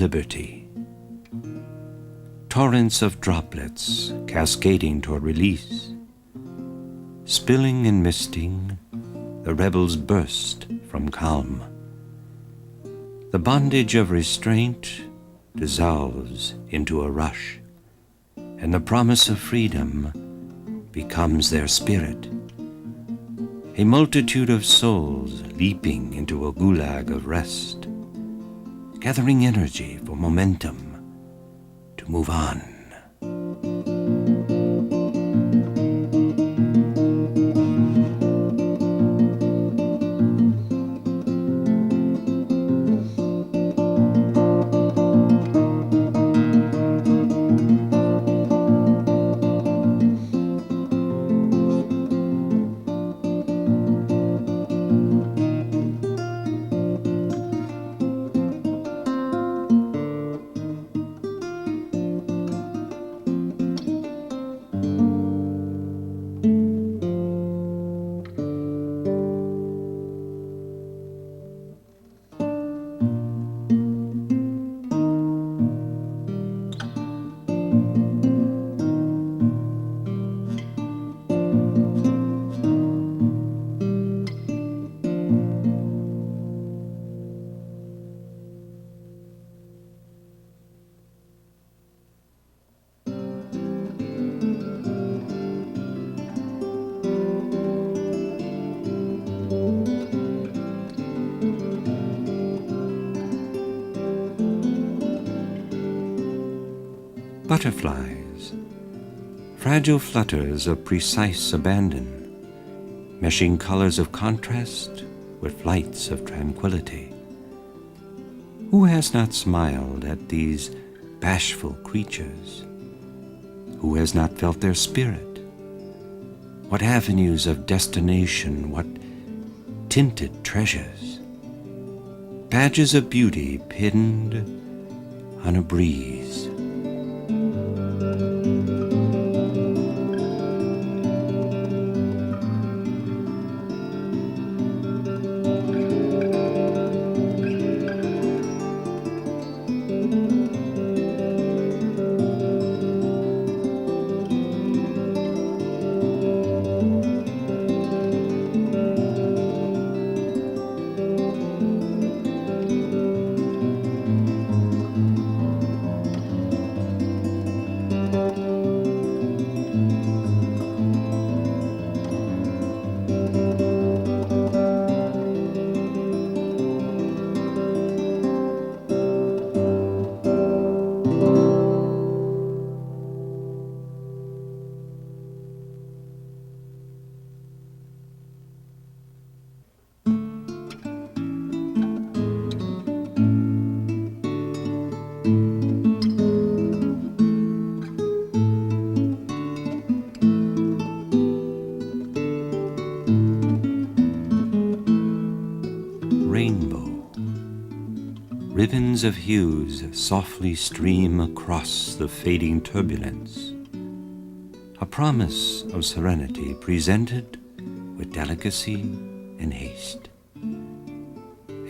liberty. Torrents of droplets cascading toward release. Spilling and misting, the rebels burst from calm. The bondage of restraint dissolves into a rush, and the promise of freedom becomes their spirit. A multitude of souls leaping into a gulag of rest, gathering energy for momentum to move on. Butterflies, fragile flutters of precise abandon, meshing colors of contrast with flights of tranquility. Who has not smiled at these bashful creatures? Who has not felt their spirit? What avenues of destination, what tinted treasures, badges of beauty pinned on a breeze. Ribbons of hues softly stream across the fading turbulence, a promise of serenity presented with delicacy and haste.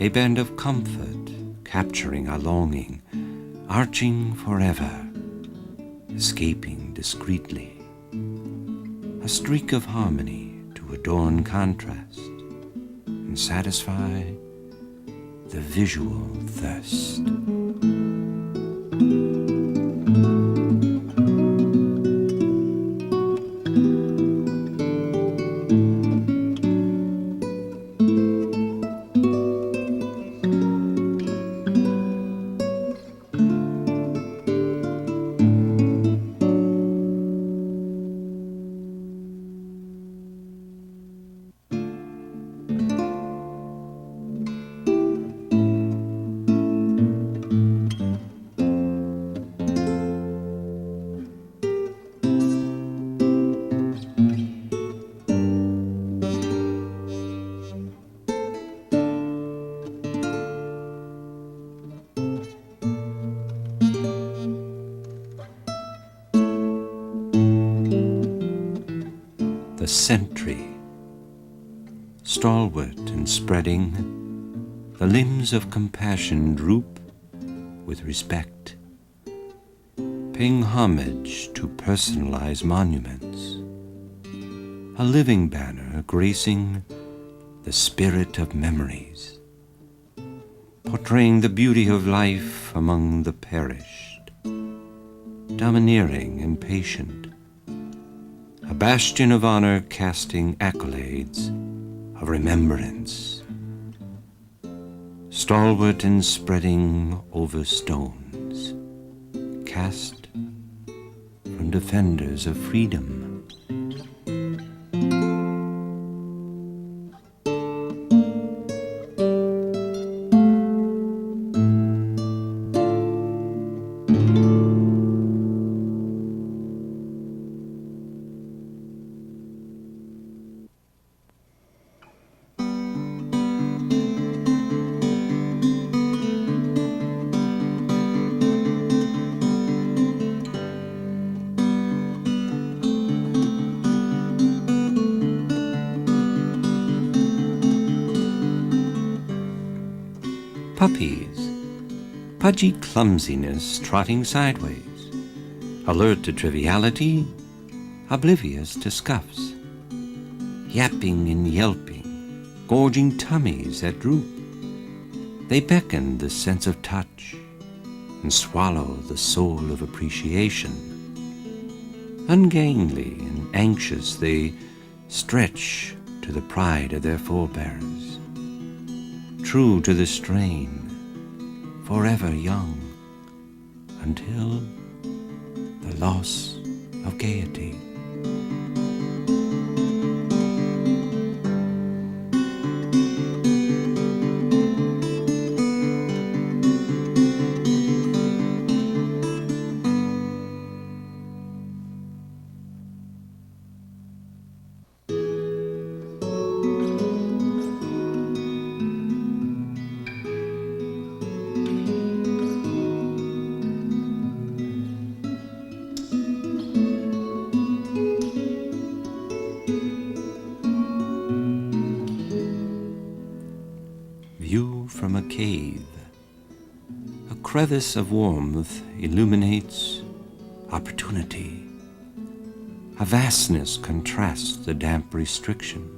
A band of comfort capturing a longing, arching forever, escaping discreetly. A streak of harmony to adorn contrast and satisfy the visual thirst. The sentry, stalwart and spreading, the limbs of compassion droop with respect, paying homage to personalized monuments, a living banner gracing the spirit of memories, portraying the beauty of life among the perished, domineering and patient, a bastion of honor casting accolades of remembrance, stalwart and spreading over stones, cast from defenders of freedom. Puppies, pudgy clumsiness trotting sideways, alert to triviality, oblivious to scuffs, yapping and yelping, gorging tummies that droop. They beckon the sense of touch and swallow the soul of appreciation. Ungainly and anxious, they stretch to the pride of their forebears, true to the strain, forever young, until the loss of gaiety. View from a cave. A crevice of warmth illuminates opportunity. A vastness contrasts the damp restriction.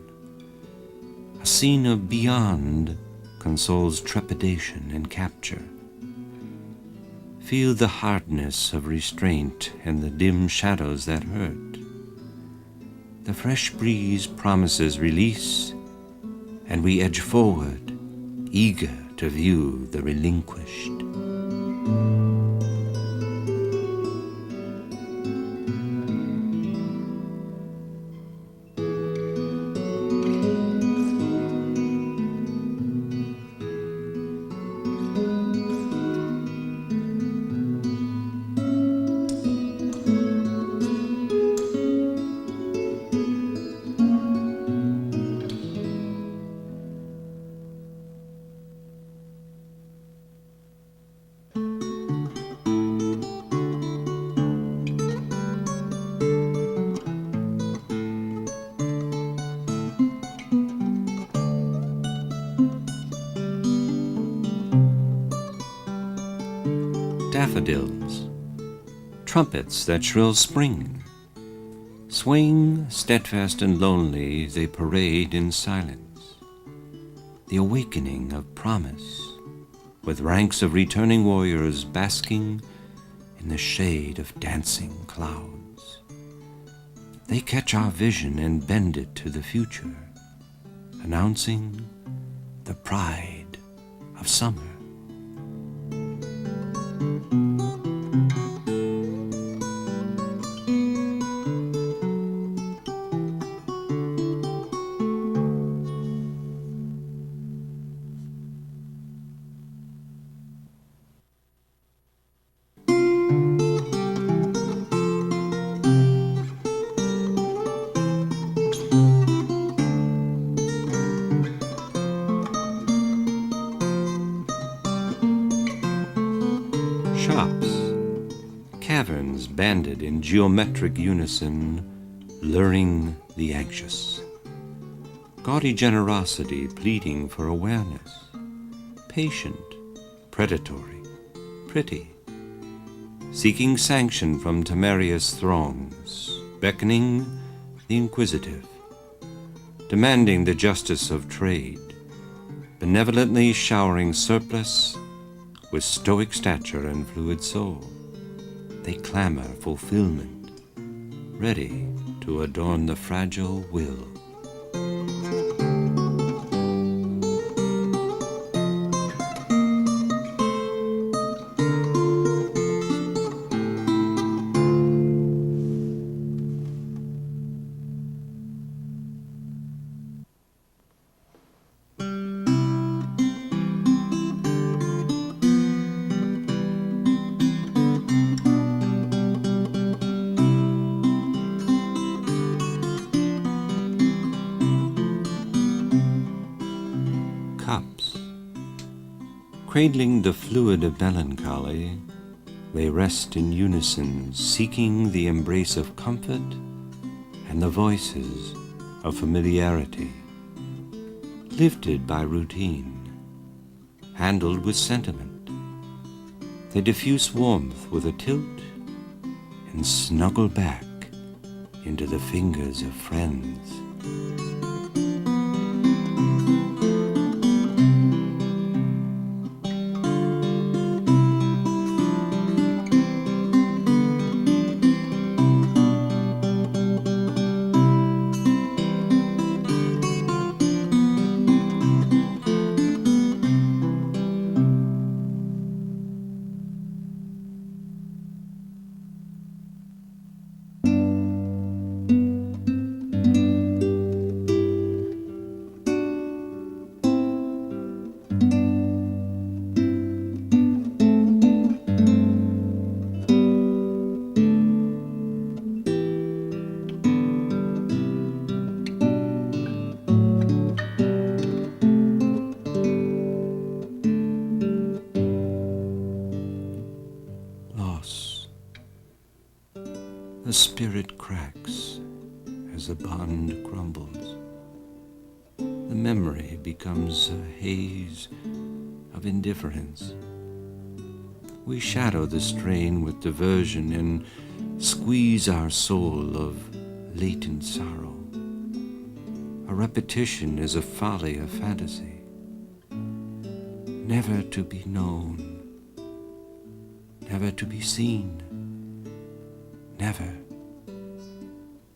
A scene of beyond consoles trepidation and capture. Feel the hardness of restraint and the dim shadows that hurt. The fresh breeze promises release, and we edge forward, eager to view the relinquished. Daffodils, trumpets that shrill spring, swing steadfast and lonely, they parade in silence. The awakening of promise, with ranks of returning warriors basking in the shade of dancing clouds. They catch our vision and bend it to the future, announcing the pride of summer. Shops, caverns banded in geometric unison, luring the anxious. Gaudy generosity pleading for awareness, patient, predatory, pretty, seeking sanction from temerarious throngs, beckoning the inquisitive, demanding the justice of trade, benevolently showering surplus with stoic stature and fluid soul. They clamor fulfillment, ready to adorn the fragile will. Cups, cradling the fluid of melancholy, they rest in unison, seeking the embrace of comfort and the voices of familiarity, lifted by routine, handled with sentiment. They diffuse warmth with a tilt and snuggle back into the fingers of friends. The spirit cracks as the bond crumbles. The memory becomes a haze of indifference. We shadow the strain with diversion and squeeze our soul of latent sorrow. A repetition is a folly of fantasy, never to be known, never to be seen, never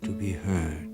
to be heard.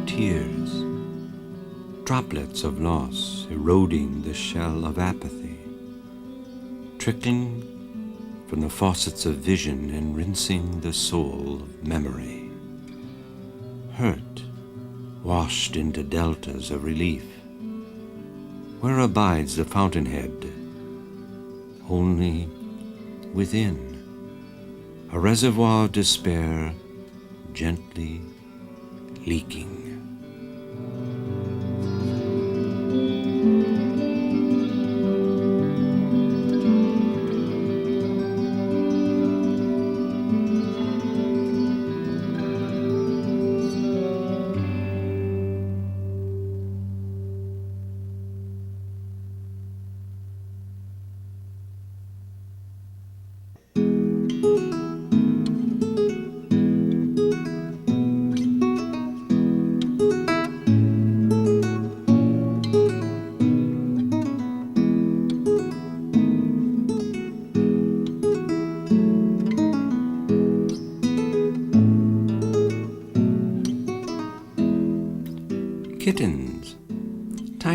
Tears, droplets of loss eroding the shell of apathy, trickling from the faucets of vision and rinsing the soul of memory. Hurt washed into deltas of relief. Where abides the fountainhead? Only within, a reservoir of despair gently leaking.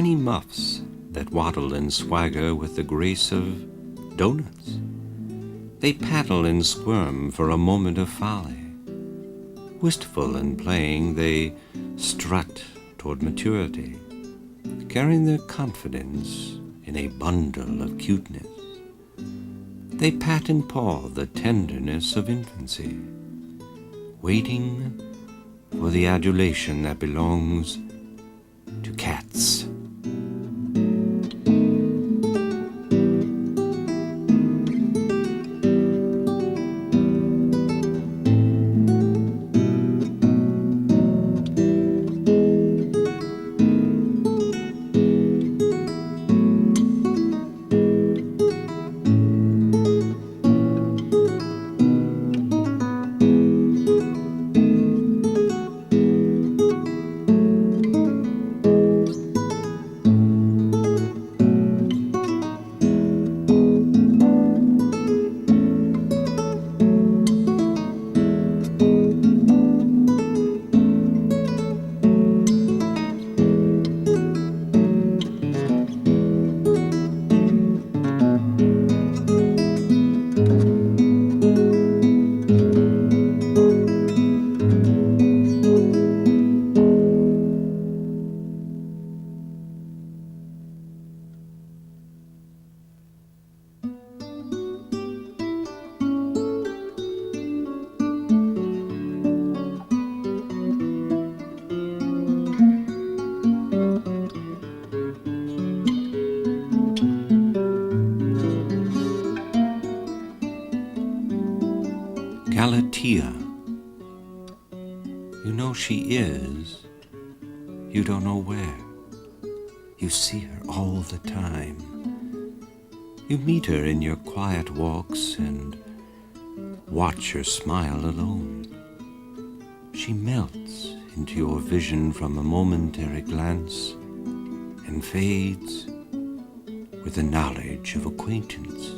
tiny muffs that waddle and swagger with the grace of donuts. They paddle and squirm for a moment of folly. Wistful and playing, they strut toward maturity, carrying their confidence in a bundle of cuteness. They pat and paw the tenderness of infancy, waiting for the adulation that belongs to cats. Galatea. You know she is. You don't know where. You see her all the time. You meet her in your quiet walks and watch her smile alone. She melts into your vision from a momentary glance and fades with the knowledge of acquaintance.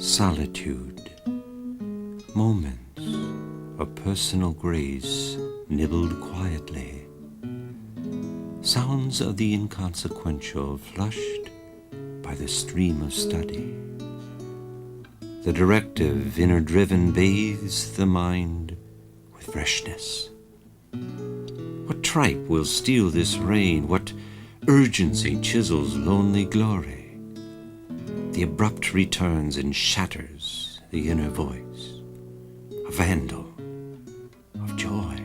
Solitude, moments of personal grace nibbled quietly, sounds of the inconsequential flushed by the stream of study. The directive, inner-driven, bathes the mind with freshness. What tripe will steal this rain? What urgency chisels lonely glory? The abrupt returns and shatters the inner voice, a vandal of joy.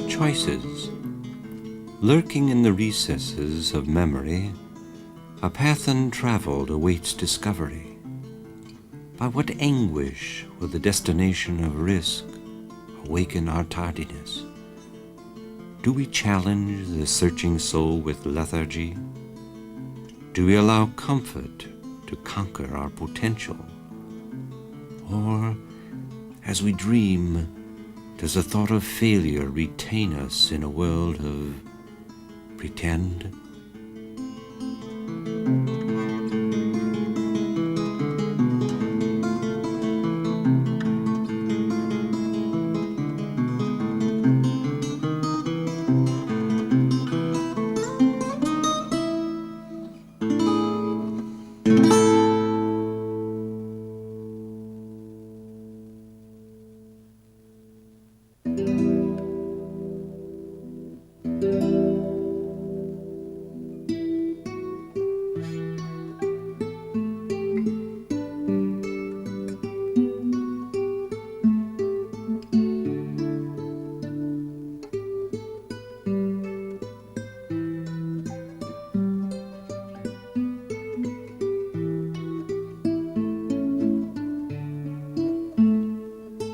Choices. Lurking in the recesses of memory, a path untraveled awaits discovery. By what anguish will the destination of risk awaken our tardiness? Do we challenge the searching soul with lethargy? Do we allow comfort to conquer our potential? Or, as we dream, does the thought of failure retain us in a world of pretend?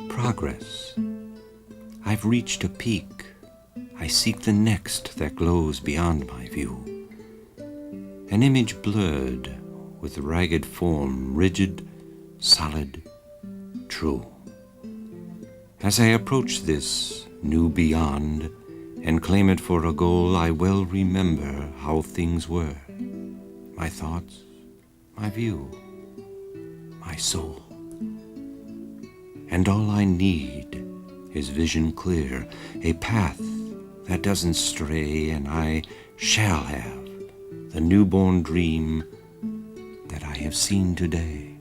Progress. I've reached a peak. I seek the next that glows beyond my view. An image blurred with ragged form, rigid, solid, true. As I approach this new beyond and claim it for a goal, I well remember how things were. My thoughts, my view, my soul. And all I need is vision clear, a path that doesn't stray, and I shall have the newborn dream that I have seen today.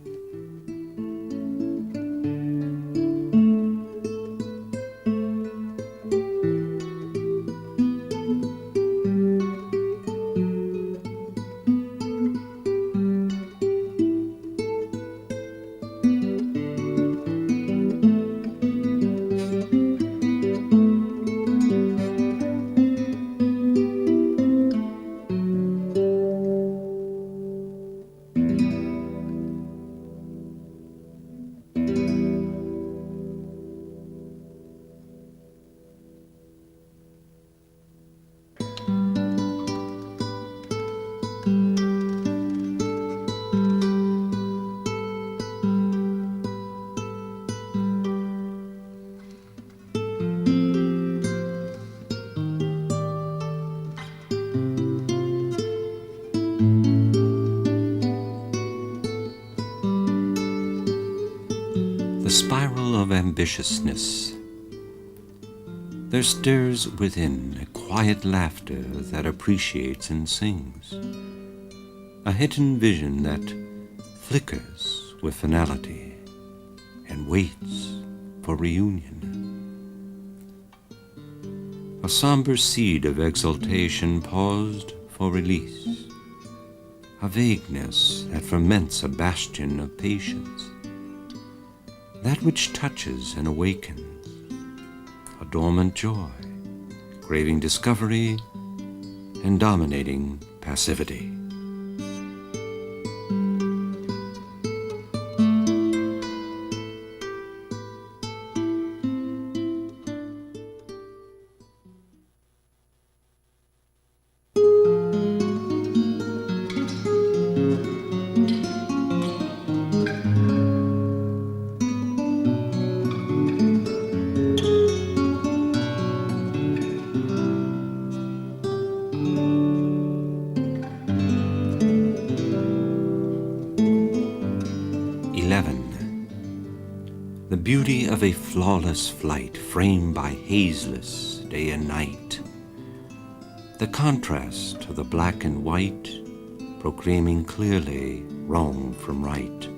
The spiral of ambitiousness. There stirs within a quiet laughter that appreciates and sings, a hidden vision that flickers with finality and waits for reunion. A somber seed of exultation paused for release, a vagueness that ferments a bastion of patience, that which touches and awakens, a dormant joy, craving discovery and dominating passivity. The beauty of a flawless flight framed by hazeless day and night. The contrast of the black and white proclaiming clearly wrong from right.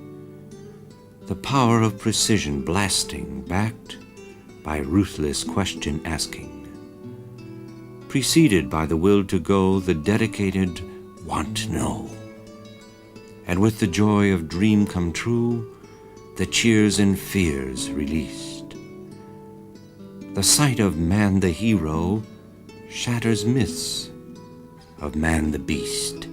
The power of precision blasting, backed by ruthless question asking. Preceded by the will to go, the dedicated want to know. And with the joy of dream come true, the cheers and fears released. The sight of man the hero shatters myths of man the beast.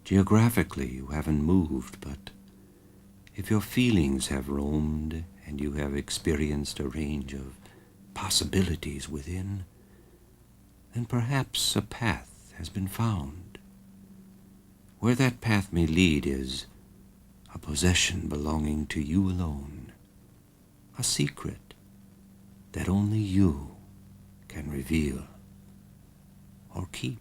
Geographically, you haven't moved, but if your feelings have roamed and you have experienced a range of possibilities within, then perhaps a path has been found. Where that path may lead is a possession belonging to you alone, a secret that only you can reveal or keep.